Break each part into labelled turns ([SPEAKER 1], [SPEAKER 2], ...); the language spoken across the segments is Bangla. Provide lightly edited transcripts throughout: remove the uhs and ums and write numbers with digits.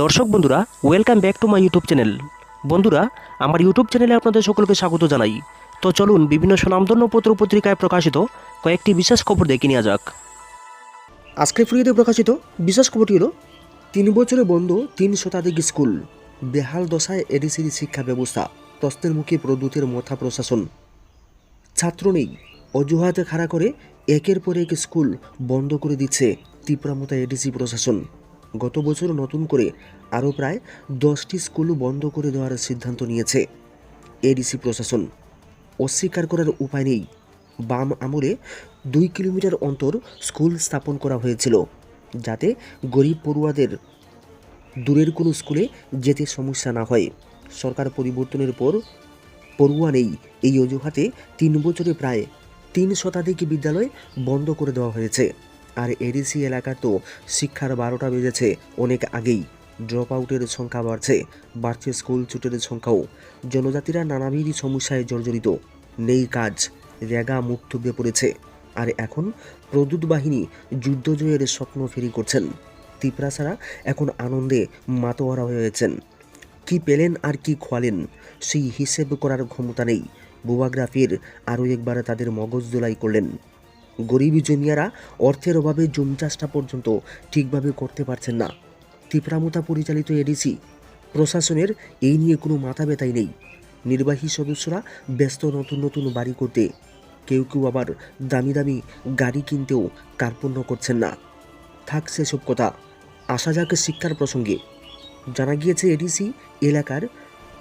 [SPEAKER 1] দর্শক বন্ধুরা, welcome back to my YouTube channel. বন্ধুরা, আমার ইউটিউব চ্যানেলে আপনাদের সকলকে স্বাগত জানাই। তো চলুন বিভিন্ন স্বনামধন্য পত্র পত্রিকায় প্রকাশিত কয়েকটি বিশেষ খবর দেখে নেওয়া যাক। আজকের ফ্রিতে প্রকাশিত বিশেষ খবরটি হলো 3 বছরে বন্ধ 3 শতাধিক স্কুল, বেহাল দশায় এডিসির শিক্ষা ব্যবস্থা, প্রশ্নের মুখে প্রদ্যুতের মথা প্রশাসন। ছাত্র নেই অজুহাতে খাড়া করে একের পর এক স্কুল বন্ধ করে দিচ্ছে তীব্রামতা এডিসি প্রশাসন। গত বছর নতুন করে আরও প্রায় 10টি স্কুল বন্ধ করে দেওয়ার সিদ্ধান্ত নিয়েছে এডিসি প্রশাসন। অস্বীকার করার উপায় নেই, বাম আমলে 2 কিলোমিটার অন্তর স্কুল স্থাপন করা হয়েছিল যাতে গরিব পড়ুয়াদের দূরের কোনো স্কুলে যেতে সমস্যা না হয়। সরকার পরিবর্তনের পর পড়ুয়া নেই এই অজুহাতে 3 বছরে প্রায় 3 শতাধিক বিদ্যালয় বন্ধ করে দেওয়া হয়েছে। আর এডিসি এলাকার তো শিক্ষার 12টা বেজেছে অনেক আগেই। ড্রপ আউটের সংখ্যা বাড়ছে স্কুল ছুটের সংখ্যাও। জনজাতিরা নানাবিধ সমস্যায় জর্জরিত, নেই কাজ, রেগা মুখ থুবড়ে পড়েছে। আর এখন প্রদ্যুৎ বাহিনী যুদ্ধজয়ের স্বপ্ন ফেরি করছেন। তিপ্রাসারা এখন আনন্দে মাতোয়ারা হয়েছেন। কি পেলেন আর কি খোয়ালেন সেই হিসেব করার ক্ষমতা নেই। বুবাগরা ফের আরও একবার তাদের মগজ দোলাই করলেন। গরিব জমিয়ারা অর্থের অভাবে জমি চাষটা পর্যন্ত ঠিকভাবে করতে পারছেন না। তীব্রামতা পরিচালিত এডিসি প্রশাসনের এই নিয়ে কোনো মাথা ব্যথাই নেই। নির্বাহী সদস্যরা ব্যস্ত নতুন নতুন বাড়ি করতে, কেউ কেউ আবার দামি দামি গাড়ি কিনতেও কার্পণ্য করছেন না। থাক সেসব কথা, আসা যাক শিক্ষার প্রসঙ্গে। জানা গিয়েছে এডিসি এলাকার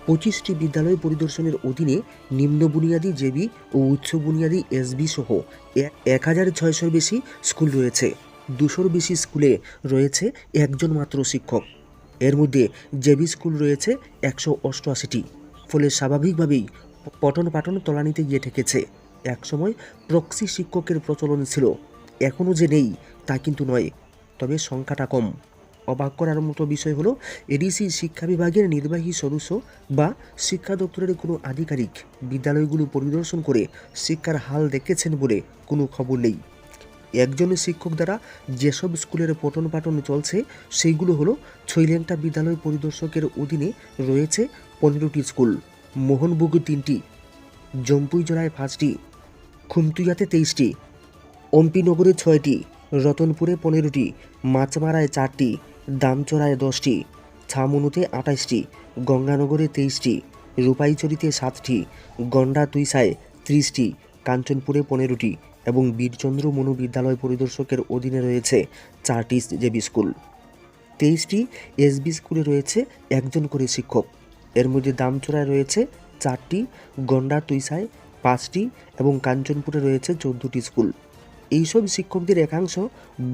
[SPEAKER 1] 25টি বিদ্যালয় পরিদর্শনের অধীনে নিম্ন বুনিয়াদী জেবি ও উচ্চ বুনিয়াদী এসবি সহ 1600-র বেশি স্কুল রয়েছে। 200-র বেশি স্কুলে রয়েছে একজন মাত্র শিক্ষক। এর মধ্যে জেবি স্কুল রয়েছে 188টি। ফলে স্বাভাবিকভাবেই পঠন পাঠন তলানিতে গিয়ে ঠেকেছে। একসময় প্রক্সি শিক্ষকের প্রচলন ছিল, এখনও যে নেই তা কিন্তু নয়, তবে সংখ্যাটা কম। অবাক করার মতো বিষয় হলো এডিসি শিক্ষা বিভাগের নির্বাহী সদস্য বা শিক্ষা দপ্তরের কোনো আধিকারিক বিদ্যালয়গুলো পরিদর্শন করে শিক্ষার হাল দেখেছেন বলে কোনো খবর নেই। একজন শিক্ষক দ্বারা যেসব স্কুলের পঠন পাঠন চলছে সেইগুলো হলো ছৈলেংটা বিদ্যালয় পরিদর্শকের অধীনে রয়েছে 15টি স্কুল, মোহনবুগ 3টি, জম্পুইজলায় 5টি, খুমতুইয়াতে 23টি, অম্পিনগরে 6টি, রতনপুরে 15টি, মাছমারায় 4টি, দামচড়ায় 10টি, ছামনুতে 28টি, গঙ্গানগরে 23টি, রূপাইচরিতে 7টি, গন্ডা তুইসায় 30টি, কাঞ্চনপুরে 15টি এবং বীরচন্দ্র মনোবিদ্যালয় পরিদর্শকের অধীনে রয়েছে 4টি জেবি স্কুল। 23টি এসবি স্কুলে রয়েছে একজন করে শিক্ষক। এর মধ্যে দামচড়ায় রয়েছে 4টি, গন্ডা তুইসায় 5টি এবং কাঞ্চনপুরে রয়েছে 14টি স্কুল। এইসব শিক্ষকদের একাংশ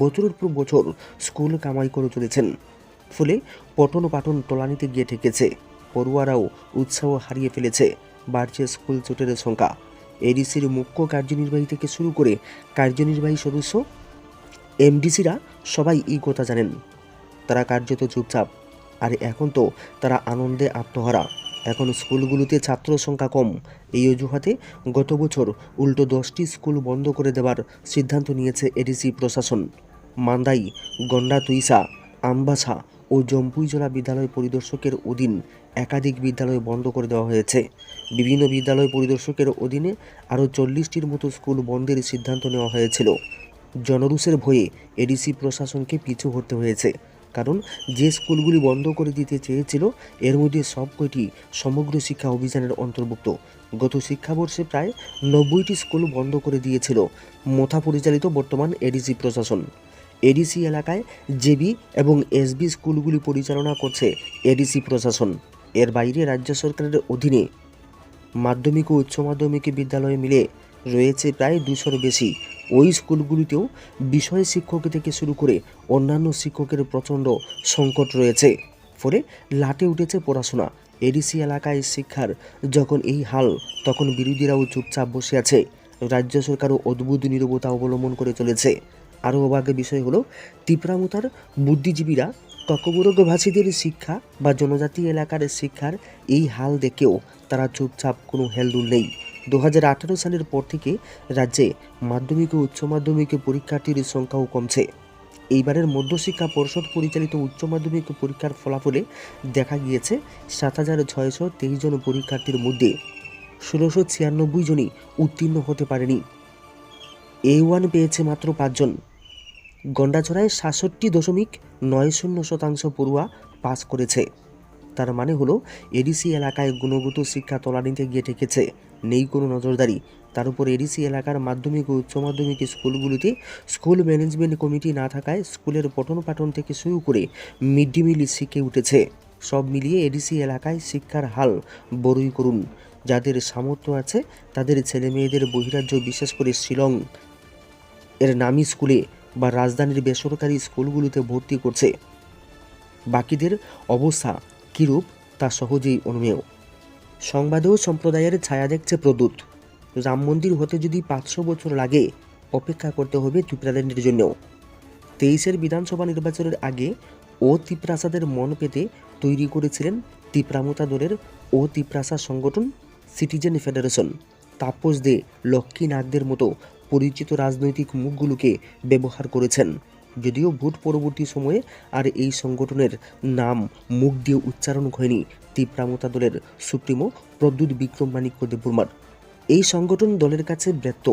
[SPEAKER 1] বছরের পর বছর স্কুল কামাই করে চলেছেন। ফলে পঠন পাঠন তলানিতে গিয়ে ঠেকেছে। পড়ুয়ারাও উৎসাহ হারিয়ে ফেলেছে, বাড়ছে স্কুল ছুটের সংখ্যা। এডিসির মুখ্য কার্যনির্বাহী থেকে শুরু করে কার্যনির্বাহী সদস্য, এমডিসিরা সবাই এই কথা জানেন। তারা কার্যত চুপচাপ। আর এখন তো তারা আনন্দে আত্মহারা। এখন স্কুলগুলোতে ছাত্র সংখ্যা কম এই অজুহাতে গত বছর উল্টো 10টি স্কুল বন্ধ করে দেওয়ার সিদ্ধান্ত নিয়েছে এডিসি প্রশাসন। মান্দাই, গন্ডা তুইসা, আমবাসা ও জম্পুইজলা বিদ্যালয় পরিদর্শকের অধীন একাধিক বিদ্যালয় বন্ধ করে দেওয়া হয়েছে। বিভিন্ন বিদ্যালয় পরিদর্শকের অধীনে আরও 40টির মতো স্কুল বন্ধের সিদ্ধান্ত নেওয়া হয়েছিল। জনরুষের ভয়ে এডিসি প্রশাসনকে পিছু হটতে হয়েছে, কারণ যে স্কুলগুলি বন্ধ করে দিতে চেয়েছিল এর মধ্যে সবকটি সমগ্র শিক্ষা অভিযানের অন্তর্ভুক্ত। গত শিক্ষাবর্ষে প্রায় 90টি স্কুল বন্ধ করে দিয়েছিল মথা পরিচালিত বর্তমান এডিসি প্রশাসন। এডিসি এলাকায় জেবি এবং এসবি স্কুলগুলি পরিচালনা করছে এডিসি প্রশাসন। এর বাইরে রাজ্য সরকারের অধীনে মাধ্যমিক ও উচ্চ মাধ্যমিক বিদ্যালয় মিলে রয়েছে প্রায় 200-র বেশি। ওই স্কুলগুলিতেও বিষয় শিক্ষক থেকে শুরু করে অন্যান্য শিক্ষকের প্রচণ্ড সংকট রয়েছে। ফলে লাটে উঠেছে পড়াশোনা। এডিসি এলাকায় শিক্ষার যখন এই হাল, তখন বিরোধীরাও চুপচাপ বসে আছে। রাজ্য সরকারও অদ্ভুত নীরবতা অবলম্বন করে চলেছে। আরও অবাকের বিষয় হলো তীব্রামতার বুদ্ধিজীবীরা ককবরকভাষীদের শিক্ষা বা জনজাতি এলাকার শিক্ষার এই হাল দেখেও তারা চুপচাপ, কোনো হেলদুল নেই। 2018 সালের পর থেকে রাজ্যে মাধ্যমিক ও উচ্চ মাধ্যমিক পরীক্ষার্থীর সংখ্যাও কমছে। এইবারের মধ্যশিক্ষা পর্ষদ পরিচালিত উচ্চ মাধ্যমিক পরীক্ষার ফলাফলে দেখা গিয়েছে 7,623 জন পরীক্ষার্থীর মধ্যে 1,696 জনই উত্তীর্ণ হতে পারেনি। A1 পেয়েছে মাত্র 5 জন। গন্ডাছড়ায় 67.90% পড়ুয়া পাস করেছে। তার মানে হলো এডিসি এলাকায় গুণগত শিক্ষা তলানিতে গিয়ে ঠেকেছে, নেই কোনো নজরদারি। তার উপর এডিসি এলাকার মাধ্যমিক ও উচ্চ মাধ্যমিক স্কুলগুলিতে স্কুল ম্যানেজমেন্ট কমিটি না থাকায় স্কুলের পঠন পাঠন থেকে শুরু করে মিড ডে মিল শিখে উঠেছে। সব মিলিয়ে এডিসি এলাকায় শিক্ষার হাল বড়ই করুন। যাদের সামর্থ্য আছে তাদের ছেলে মেয়েদের বহিরাজ্য, বিশেষ করে শিলং এর নামী স্কুলে বা রাজধানীর বেসরকারি স্কুলগুলোতে ভর্তি করছে। বাকিদের অবস্থা কীরূপ তা সহজেই অনুমেয়। সংবাদ ও সম্প্রদায়ের ছায়া দেখছে প্রদ্যুৎ। রাম মন্দির হতে যদি 500 বছর লাগে, অপেক্ষা করতে হবে ত্রিপুরাল্যান্ডের জন্য। 23-এর বিধানসভা নির্বাচনের আগে ও তিপ্রাসাদের মন পেতে তৈরি করেছিলেন তিপ্রামতা দলের ও তিপ্রাসা সংগঠন সিটিজেন ফেডারেশন। তাপস দে, লক্ষ্মী নাগদের মতো পরিচিত রাজনৈতিক মুখগুলোকে ব্যবহার করেছেন। যদিও ভোট পরবর্তী সময়ে আর এই সংগঠনের নাম মুখ দিয়ে উচ্চারণ হয়নি তিপ্রামতা দলের সুপ্রিমো প্রদ্যুৎ বিক্রম মাণিক্য দেববর্মার। এই সংগঠন দলের কাছে ব্যর্থ,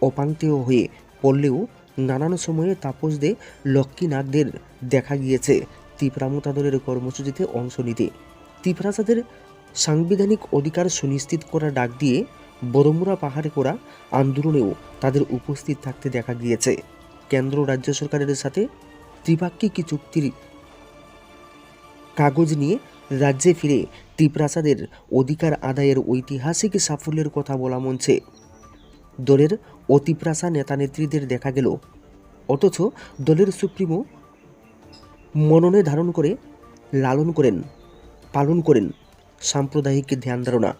[SPEAKER 1] অপাঙ্ক্তেয় হয়ে পড়লেও নানান সময়ে তাপস দে, লক্ষ্মী নাগদের দেখা গিয়েছে তিপ্রামতা দলের কর্মসূচিতে অংশ নিতে। তিপ্রাসাদের সাংবিধানিক অধিকার সুনিশ্চিত করার ডাক দিয়ে বড়মুড়া পাহাড়ে করা আন্দোলনেও তাদের উপস্থিত থাকতে দেখা গিয়েছে। কেন্দ্র রাজ্য সরকারের সাথে ত্রিপাক্ষিক চুক্তির কাগজ নিয়ে রাজ্যে ফিরে তিপ্রাসাদের অধিকার আদায়ের ঐতিহাসিক সাফল্যের কথা বলা মঞ্চে দলের অতিপ্রাসা নেতা নেত্রীদের দেখা গেল। অথচ দলের সুপ্রিমো মননে ধারণ করে লালন করেন, পালন করেন সাম্প্রদায়িক ধ্যান ধারণা।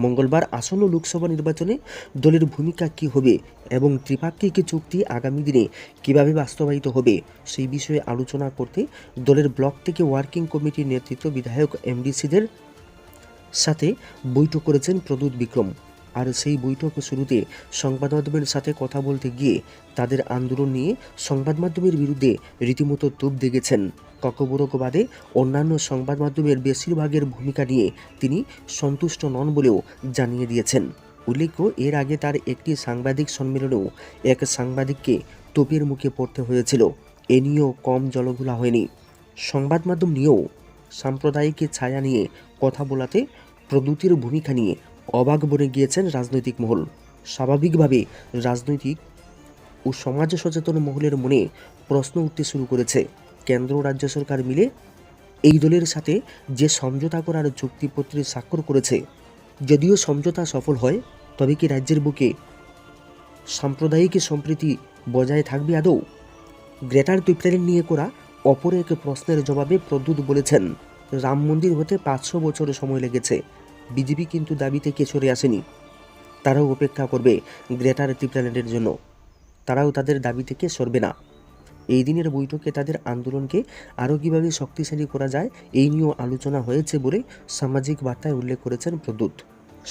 [SPEAKER 1] মঙ্গলবার আসন্ন লোকসভা নির্বাচনে দলের ভূমিকা কী হবে এবং ত্রিপাক্ষিক চুক্তি আগামী দিনে কীভাবে বাস্তবায়িত হবে সেই বিষয়ে আলোচনা করতে দলের ব্লক থেকে ওয়ার্কিং কমিটির নেতৃত্ব বিধায়ক এমডিসিদের সাথে বৈঠক করেছেন প্রদ্যুৎ বিক্রম। আর সেই বৈঠক শুরুতে সংবাদ মাধ্যমের সাথে কথা বলতে গিয়ে তাদের আন্দোলন নিয়ে সংবাদ মাধ্যমের বিরুদ্ধে রীতিমতো তোপ দেগেছেন। ককবরক বাদে অন্যান্য সংবাদ মাধ্যমের বেশিরভাগের ভূমিকা নিয়ে তিনি সন্তুষ্ট নন বলেও জানিয়ে দিয়েছেন। উল্লেখ্য, এর আগে তার একটি সাংবাদিক সম্মেলনেও এক সাংবাদিককে তোপের মুখে পড়তে হয়েছিল। এ নিয়েও কম জলঘোলা হয়নি। সংবাদ মাধ্যম নিয়েও সাম্প্রদায়িক ছায়া নিয়ে কথা বলাতে প্রদ্যুতের ভূমিকা নিয়ে অবাক বনে গিয়েছেন রাজনৈতিক মহল। স্বাভাবিকভাবে রাজনৈতিক ও সমাজ সচেতন মহলের মনে প্রশ্ন উঠতে শুরু করেছে, কেন্দ্র রাজ্য সরকার মিলে এই দলের সাথে যে সমঝোতা করার চুক্তিপত্রে স্বাক্ষর করেছে, যদিও সমঝোতা সফল হয় তবে কি রাজ্যের বুকে সাম্প্রদায়িক সম্প্রীতি বজায় থাকবে আদৌ? গ্রেটার ত্রিপুরাল্যান্ড নিয়ে করা অপর এক প্রশ্নের জবাবে প্রদ্যুৎ বলেছেন, রাম মন্দির হতে 500 বছর সময় লেগেছে। বিজেপি কিন্তু দাবি থেকে সরে আসেনি। তারাও অপেক্ষা করবে গ্রেটার ত্রিপুরাল্যান্ডের জন্য। তারাও তাদের দাবি থেকে সরবে না। এই দিনের বৈঠকে তাদের আন্দোলনকে আরও কীভাবে শক্তিশালী করা যায় এই নিয়েও আলোচনা হয়েছে বলে সামাজিক বার্তায় উল্লেখ করেছেন প্রদ্যুৎ।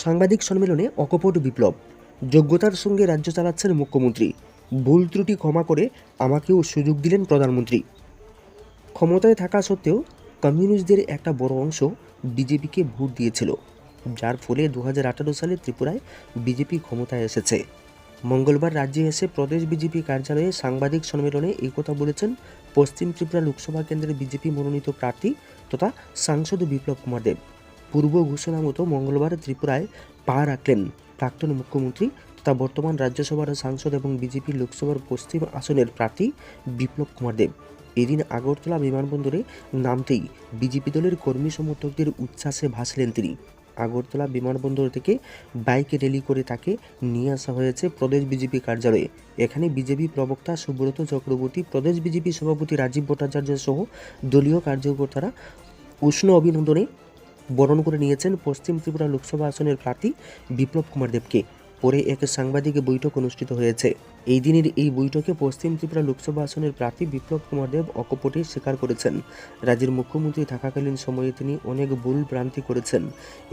[SPEAKER 1] সাংবাদিক সম্মেলনে অকপট বিপ্লব, যোগ্যতার সঙ্গে রাজ্য চালাচ্ছেন মুখ্যমন্ত্রী, ভুল ত্রুটি ক্ষমা করে আমাকেও সুযোগ দিলেন প্রধানমন্ত্রী। ক্ষমতায় থাকা সত্ত্বেও কমিউনিস্টদের একটা বড় অংশ বিজেপিকে ভোট দিয়েছিল, যার ফলে 2018 সালে ত্রিপুরায় বিজেপি ক্ষমতায় এসেছে। মঙ্গলবার রাজ্যে এসে প্রদেশ বিজেপি কার্যালয়ে সাংবাদিক সম্মেলনে এই কথা বলেছেন পশ্চিম ত্রিপুরা লোকসভা কেন্দ্রের বিজেপি মনোনীত প্রার্থী তথা সাংসদ বিপ্লব কুমার দেব। পূর্ব ঘোষণা মতো মঙ্গলবার ত্রিপুরায় পা রাখলেন প্রাক্তন মুখ্যমন্ত্রী তথা বর্তমান রাজ্যসভার সাংসদ এবং বিজেপি লোকসভার পশ্চিম আসনের প্রার্থী বিপ্লব কুমার দেব। এদিন আগরতলা বিমানবন্দরে নামতেই বিজেপি দলের কর্মী সমর্থকদের উচ্ছ্বাসে ভাসলেন তিনি। আগরতলা বিমানবন্দর থেকে বাইকে র্যালি করে তাকে নিয়ে আসা হয়েছে প্রদেশ বিজেপি কার্যালয়ে। এখানে বিজেপি প্রবক্তা সুব্রত চক্রবর্তী, প্রদেশ বিজেপি সভাপতি রাজীব ভট্টাচার্য সহ দলীয় কার্যকর্তারা উষ্ণ অভিনন্দনে বরণ করে নিয়েছেন পশ্চিম ত্রিপুরা লোকসভা আসনের প্রার্থী বিপ্লব কুমার দেবকে। পরে এক সাংবাদিক বৈঠক অনুষ্ঠিত হয়েছে। এই দিনের এই বৈঠকে পশ্চিম ত্রিপুরা লোকসভা আসনের প্রার্থী বিপ্লব কুমার দেব অকপটে স্বীকার করেছেন, রাজ্যের মুখ্যমন্ত্রী থাকাকালীন সময়ে তিনি অনেক ভুল ভ্রান্তি করেছেন।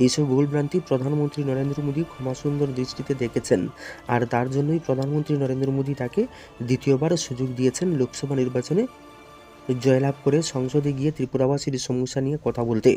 [SPEAKER 1] এইসব ভুল ভ্রান্তি প্রধানমন্ত্রী নরেন্দ্র মোদী ক্ষমাসুন্দর দৃষ্টিতে দেখেছেন, আর তার জন্যই প্রধানমন্ত্রী নরেন্দ্র মোদী তাকে দ্বিতীয়বার সুযোগ দিয়েছেন লোকসভা নির্বাচনে জয়লাভ করে সংসদে গিয়ে ত্রিপুরাবাসীর সমস্যা নিয়ে কথা বলতে।